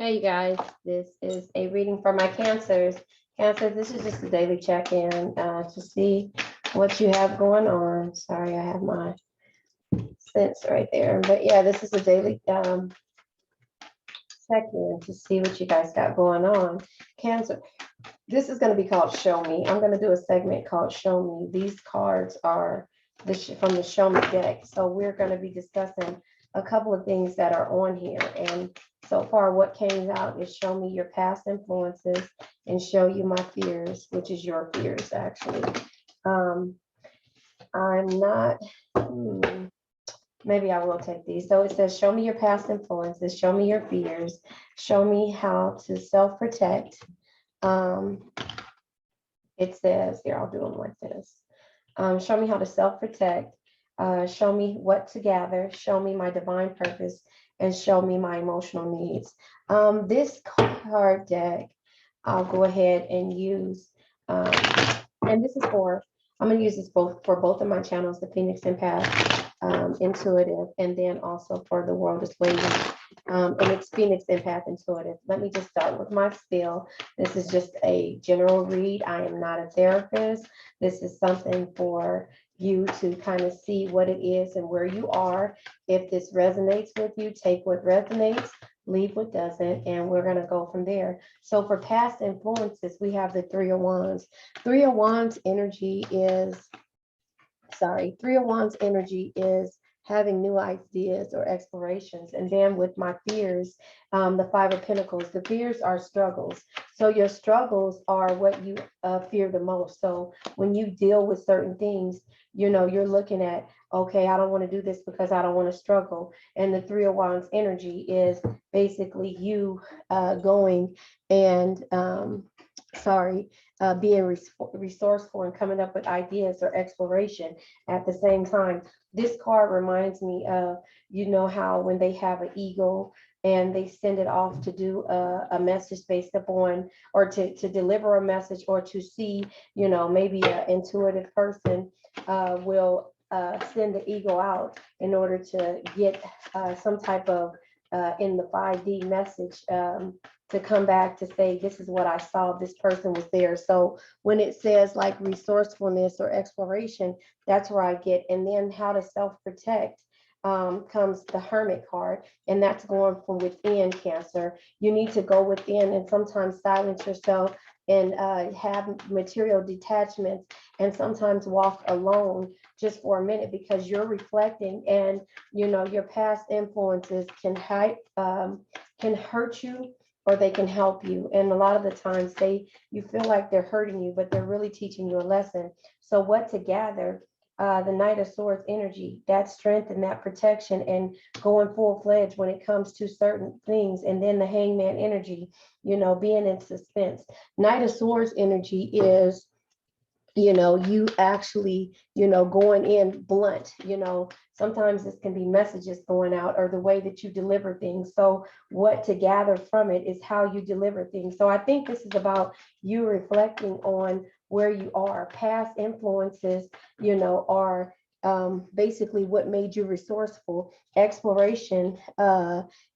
Hey you guys, this is a reading for my cancers. Cancer, this is just a daily check-in to see what you have going on. Sorry, I have my sense right there. But yeah, this is a daily check-in to see what you guys got going on. Cancer, this is going to be called Show Me. I'm going to do a segment called Show Me. These cards are from the Show Me deck. So we're going to be discussing a couple of things that are on here. And so far, what came out is show me your past influences and show you my fears, which is your fears, actually. Um, I'm not, maybe I will take these. So it says, show me your past influences, show me your fears, show me how to self-protect. It says, here, I'll do them like this. Show me how to self-protect, show me what to gather, show me my divine purpose, and show me my emotional needs. This card deck, I'll go ahead and use, and this is I'm going to use this for both of my channels, the Phoenix Empath Intuitive, and then also for the World is Waiting. And it's Phoenix Empath Intuitive. Let me just start with my spiel. This is just a general read. I am not a therapist. This is something for you to kind of see what it is and where you are. If this resonates with you, take what resonates, leave what doesn't, and we're going to go from there. So for past influences, we have the Three of Wands. Three of Wands energy is having new ideas or explorations. And then with my fears, the Five of Pentacles, the fears are struggles. So your struggles are what you fear the most. So when you deal with certain things, you're looking at, okay, I don't want to do this because I don't want to struggle. And the Three of Wands energy is basically you going and being resourceful and coming up with ideas or exploration at the same time. This card reminds me of, how when they have an eagle and they send it off to do a message based upon, or to deliver a message, or to see, maybe an intuitive person will send the eagle out in order to get some type of in the 5D message to come back to say, this is what I saw, this person was there. So when it says like resourcefulness or exploration, that's where I get. And then how to self-protect comes the Hermit card, and that's going from within, Cancer. You need to go within and sometimes silence yourself and have material detachments, and sometimes walk alone just for a minute, because you're reflecting, and your past influences can hurt you, or they can help you. And a lot of the times you feel like they're hurting you, but they're really teaching you a lesson. So what to gather? The Knight of Swords energy, that strength and that protection, and going full-fledged when it comes to certain things. And then the Hangman energy, being in suspense. Knight of Swords energy is, you actually, going in blunt. Sometimes this can be messages going out, or the way that you deliver things. So what to gather from it is how you deliver things. So I think this is about you reflecting on where you are. Past influences, are basically what made you resourceful. Exploration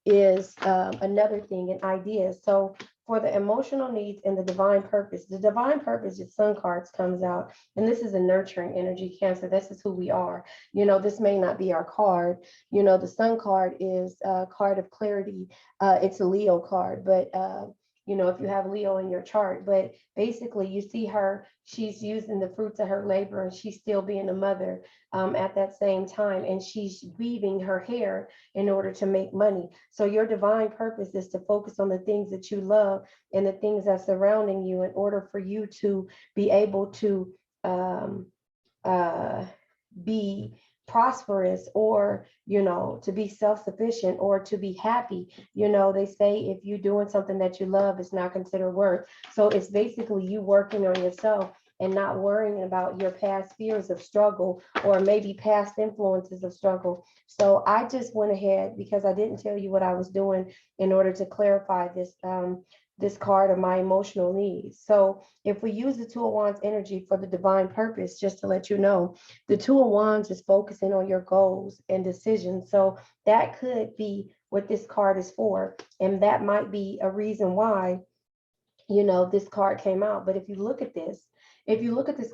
is another thing, and ideas. So for the emotional needs and the divine purpose, the Sun cards comes out, and this is a nurturing energy, Cancer. This is who we are. This may not be our card. The Sun card is a card of clarity. It's a Leo card, but if you have Leo in your chart. But basically, you see her, she's using the fruits of her labor, and she's still being a mother at that same time, and she's weaving her hair in order to make money. So your divine purpose is to focus on the things that you love and the things that surrounding you, in order for you to be able to be prosperous, or to be self-sufficient, or to be happy. They say if you're doing something that you love, it's not considered work. So it's basically you working on yourself and not worrying about your past fears of struggle, or maybe past influences of struggle. So I just went ahead, because I didn't tell you what I was doing, in order to clarify this card of my emotional needs. So if we use the Two of Wands energy for the divine purpose, just to let you know, the Two of Wands is focusing on your goals and decisions. So that could be what this card is for. And that might be a reason why, this card came out. But if you look at this,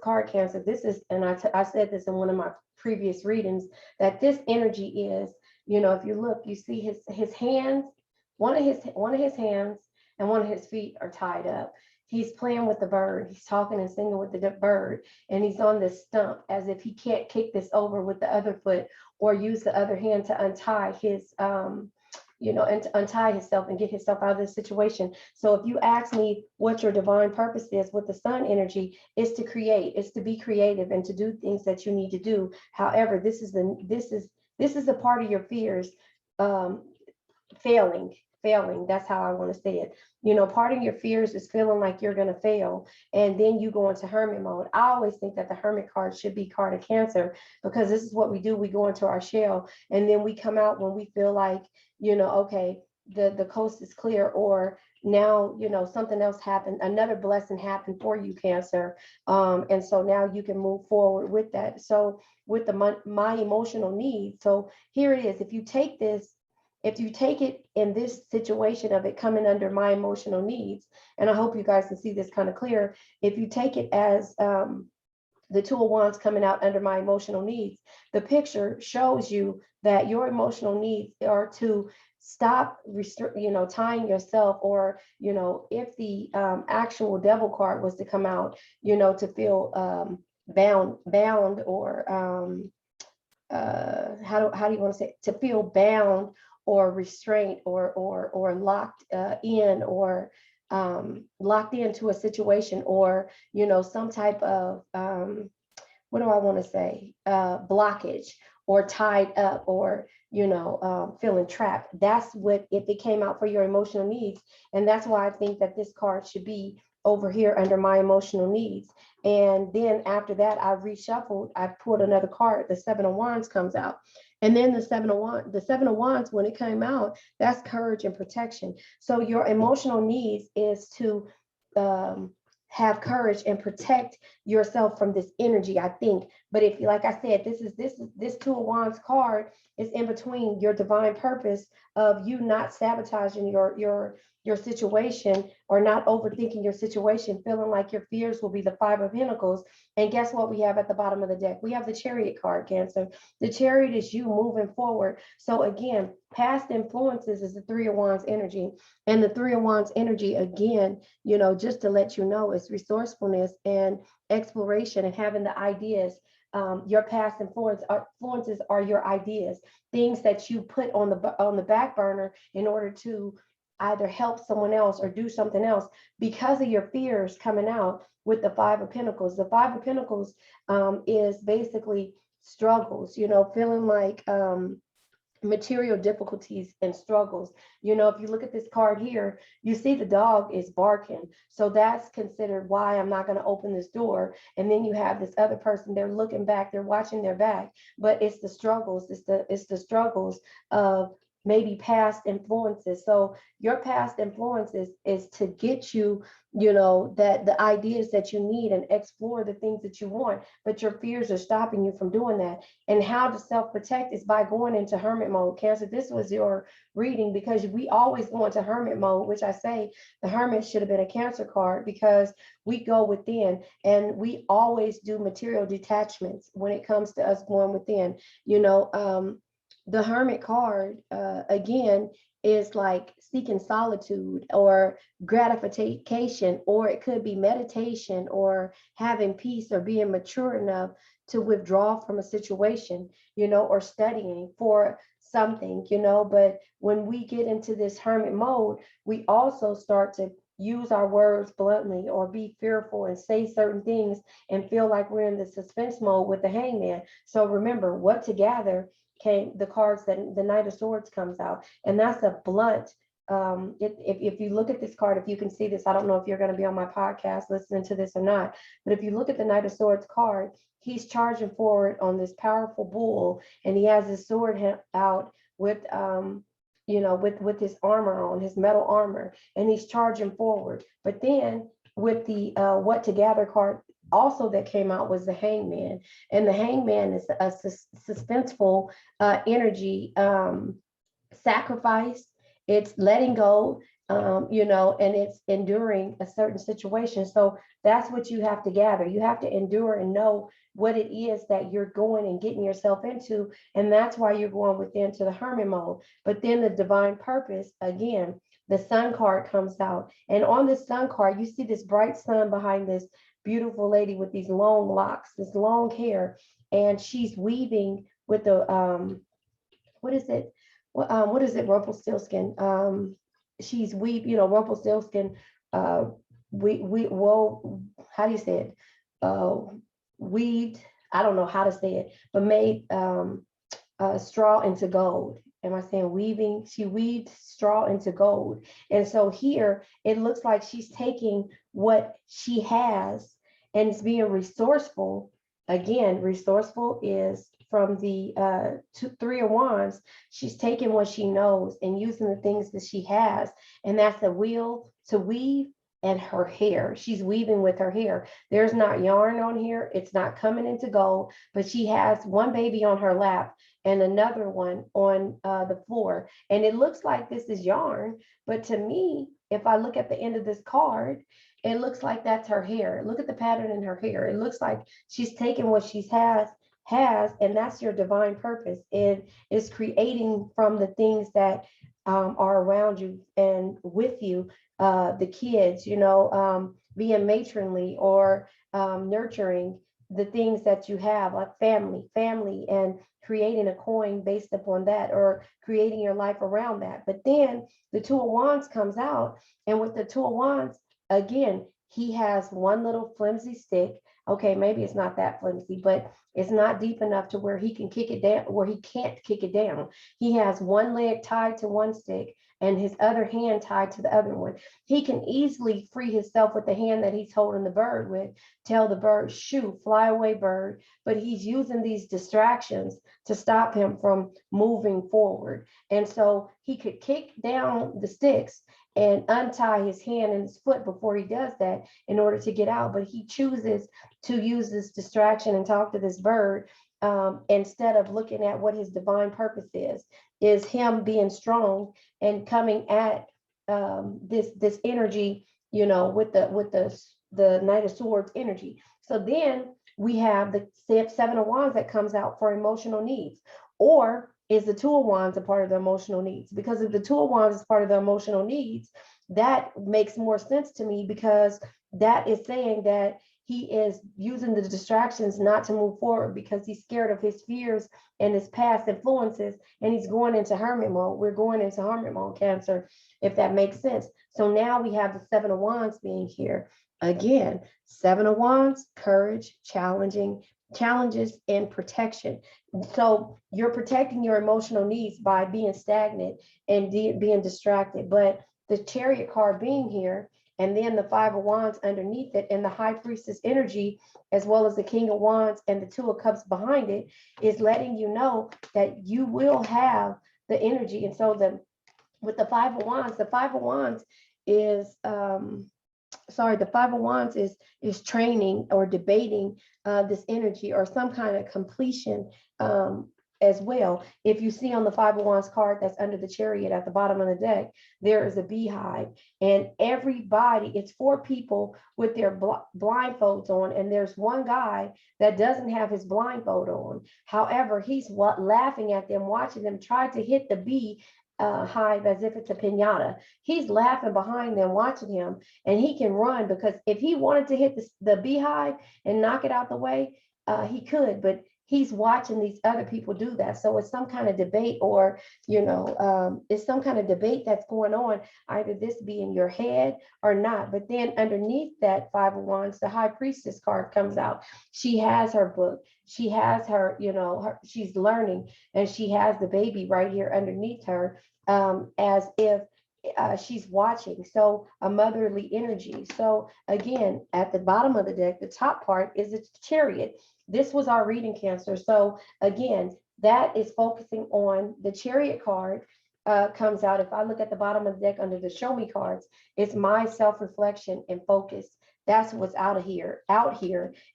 card, Cancer, this is, and I said this in one of my previous readings, that this energy is, if you look, you see his hands, one of his hands and one of his feet are tied up. He's playing with the bird. He's talking and singing with the bird, and he's on this stump as if he can't kick this over with the other foot or use the other hand to untie his, and to untie himself and get himself out of this situation. So if you ask me what your divine purpose is with the sun energy, is to create, is to be creative and to do things that you need to do. However, this is a part of your fears, failing. That's how I want to say it. Part of your fears is feeling like you're going to fail, and then you go into hermit mode. I always think that the hermit card should be card of Cancer, because this is what we do. We go into our shell, and then we come out when we feel like, okay, the coast is clear, or now, something else happened, another blessing happened for you, Cancer. And so now you can move forward with that. So with my emotional needs. So here it is. If you take it in this situation of it coming under my emotional needs, and I hope you guys can see this kind of clear. If you take it as the Two of Wands coming out under my emotional needs, the picture shows you that your emotional needs are to stop tying yourself, or if the actual devil card was to come out, to feel bound, or how do you want to say it? To feel bound or restraint, or locked in, or locked into a situation, or some type of what do I want to say, blockage, or tied up, or feeling trapped. That's what, if it came out for your emotional needs. And that's why I think that this card should be over here under my emotional needs. And then after that, I reshuffled, I pulled another card, the Seven of Wands comes out. And then the Seven of Wands, when it came out, that's courage and protection. So your emotional needs is to have courage and protect yourself from this energy, I think. But if, like I said, this Two of Wands card is in between your divine purpose of you not sabotaging your situation, or not overthinking your situation, feeling like your fears will be the Five of Pentacles. And guess what we have at the bottom of the deck? We have the Chariot card, Cancer. The Chariot is you moving forward. So again, past influences is the Three of Wands energy. And the Three of Wands energy, again, just to let you know, is resourcefulness and exploration and having the ideas. Your past influences are your ideas, things that you put on the back burner in order to either help someone else or do something else, because of your fears coming out with the Five of Pentacles. The Five of Pentacles is basically struggles, feeling like material difficulties and struggles. If you look at this card here, you see the dog is barking. So that's considered why I'm not going to open this door. And then you have this other person, they're looking back, they're watching their back, but it's the struggles, it's the struggles of maybe past influences. So your past influences is to get you, that the ideas that you need and explore the things that you want, but your fears are stopping you from doing that. And how to self-protect is by going into hermit mode. Cancer, this was your reading, because we always go into hermit mode, which I say the hermit should have been a Cancer card, because we go within and we always do material detachments when it comes to us going within. The Hermit card, again, is like seeking solitude or gratification, or it could be meditation, or having peace, or being mature enough to withdraw from a situation, or studying for something, but when we get into this hermit mode, we also start to use our words bluntly, or be fearful and say certain things and feel like we're in the suspense mode with the Hangman. So remember, what to gather came the cards that the Knight of Swords comes out, and that's a blunt. If you look at this card, if you can see this, I don't know if you're going to be on my podcast listening to this or not, but if you look at the Knight of Swords card, he's charging forward on this powerful bull, and he has his sword out with with his armor on, his metal armor, and he's charging forward. But then with the what to gather card also that came out was the Hangman, and the Hangman is a suspenseful energy, sacrifice, it's letting go, and it's enduring a certain situation. So that's what you have to gather. You have to endure and know what it is that you're going and getting yourself into. And that's why you're going within to the hermit mode. But then the divine purpose, again, the sun card comes out. And on this sun card, you see this bright sun behind this beautiful lady with these long locks, this long hair, and she's weaving with the what is it? What is it? Rumpelstiltskin. She's Rumpelstiltskin. Well, how do you say it? Weaved. I don't know how to say it, but made straw into gold. Am I saying weaving? She weaved straw into gold. And so here it looks like she's taking what she has and it's being resourceful. Again, resourceful is from the Three of Wands. She's taking what she knows and using the things that she has. And that's the will to weave and her hair. She's weaving with her hair. There's not yarn on here. It's not coming into gold, but she has one baby on her lap and another one on the floor. And it looks like this is yarn, but to me, if I look at the end of this card, it looks like that's her hair. Look at the pattern in her hair. It looks like she's taking what she has, and that's your divine purpose. It is creating from the things that are around you and with you, the kids, being matronly or nurturing the things that you have, like family, and creating a coin based upon that, or creating your life around that. But then the Two of Wands comes out, and with the Two of Wands, again, he has one little flimsy stick. Okay, maybe it's not that flimsy, but it's not deep enough to where he can kick it down, where he can't kick it down. He has one leg tied to one stick and his other hand tied to the other one. He can easily free himself with the hand that he's holding the bird with, tell the bird, shoo, fly away, bird. But he's using these distractions to stop him from moving forward. And so he could kick down the sticks and untie his hand and his foot before he does that in order to get out. But he chooses to use this distraction and talk to this bird instead of looking at what his divine purpose is him being strong and coming at this energy, with the Knight of Swords energy. So then we have the Seven of Wands that comes out for emotional needs. Or is the Two of Wands a part of the emotional needs? Because if the Two of Wands is part of the emotional needs, that makes more sense to me, because that is saying that he is using the distractions not to move forward because he's scared of his fears and his past influences, and he's going into hermit mode. We're going into hermit mode, Cancer, if that makes sense. So now we have the Seven of Wands being here. Again, Seven of Wands, courage, challenges, and protection. So you're protecting your emotional needs by being stagnant and being distracted. But the Chariot card being here, and then the Five of Wands underneath it, and the High Priestess energy, as well as the King of Wands and the Two of Cups behind it, is letting you know that you will have the energy. And so with the Five of Wands, the Five of Wands is the Five of Wands is training or debating this energy or some kind of completion as well. If you see on the Five of Wands card that's under the Chariot at the bottom of the deck, there is a beehive, and everybody, it's 4 people with their blindfolds on, and there's one guy that doesn't have his blindfold on. However, he's laughing at them, watching them try to hit the bee hive as if it's a piñata. He's laughing behind them, watching him, and he can run, because if he wanted to hit the beehive and knock it out the way, he could, but he's watching these other people do that. So it's some kind of debate, or it's some kind of debate that's going on, either this be in your head or not. But then underneath that Five of Wands, the High Priestess card comes out. She has her book, she has her, she's learning, and she has the baby right here underneath her, as if she's watching. So a motherly energy. So again, at the bottom of the deck, the top part is the Chariot. This was our reading, Cancer. So again, that is focusing on the Chariot card comes out. If I look at the bottom of the deck under the Show Me cards, it's my self-reflection and focus. That's what's out here.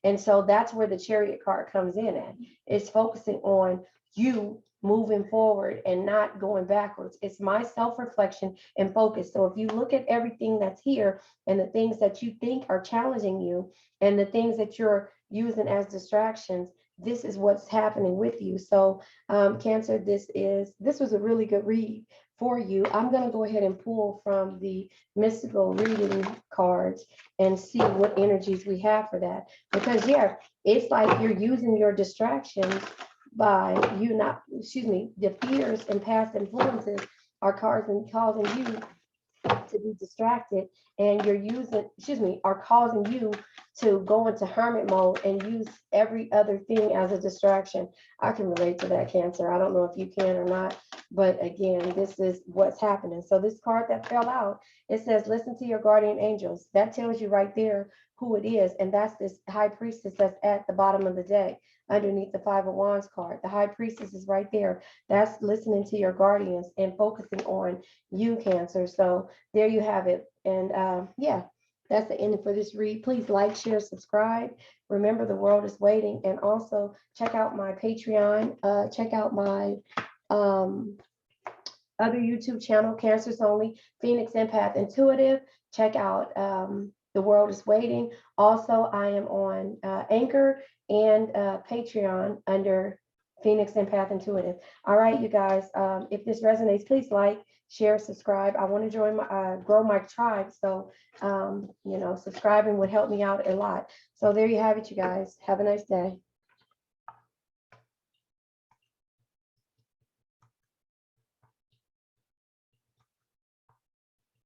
And so that's where the Chariot card comes in at. It's focusing on you moving forward and not going backwards. It's my self-reflection and focus. So if you look at everything that's here and the things that you think are challenging you and the things that you're using as distractions, this is what's happening with you. So Cancer, this was a really good read for you. I'm going to go ahead and pull from the mystical reading cards and see what energies we have for that. Because yeah, it's like you're using your distractions by you not, excuse me, the fears and past influences are causing you to be distracted, and you're using, excuse me, are causing you to go into hermit mode and use every other thing as a distraction. I can relate to that, Cancer. I don't know if you can or not, but again, this is what's happening. So this card that fell out, it says, listen to your guardian angels. That tells you right there who it is, and that's this high priestess that's at the bottom of the deck underneath the Five of Wands card. The high priestess is right there. That's listening to your guardians and focusing on you, Cancer. So there you have it. And yeah, that's the end for this read. Please like, share, subscribe. Remember, the world is waiting. And also check out my Patreon. Check out my other YouTube channel, Cancers Only, Phoenix Empath Intuitive. Check out The World is Waiting. Also, I am on Anchor and Patreon under Phoenix Empath Intuitive. All right, you guys, if this resonates, please like, share, subscribe. I want to join my grow my tribe. So, subscribing would help me out a lot. So there you have it, you guys. Have a nice day.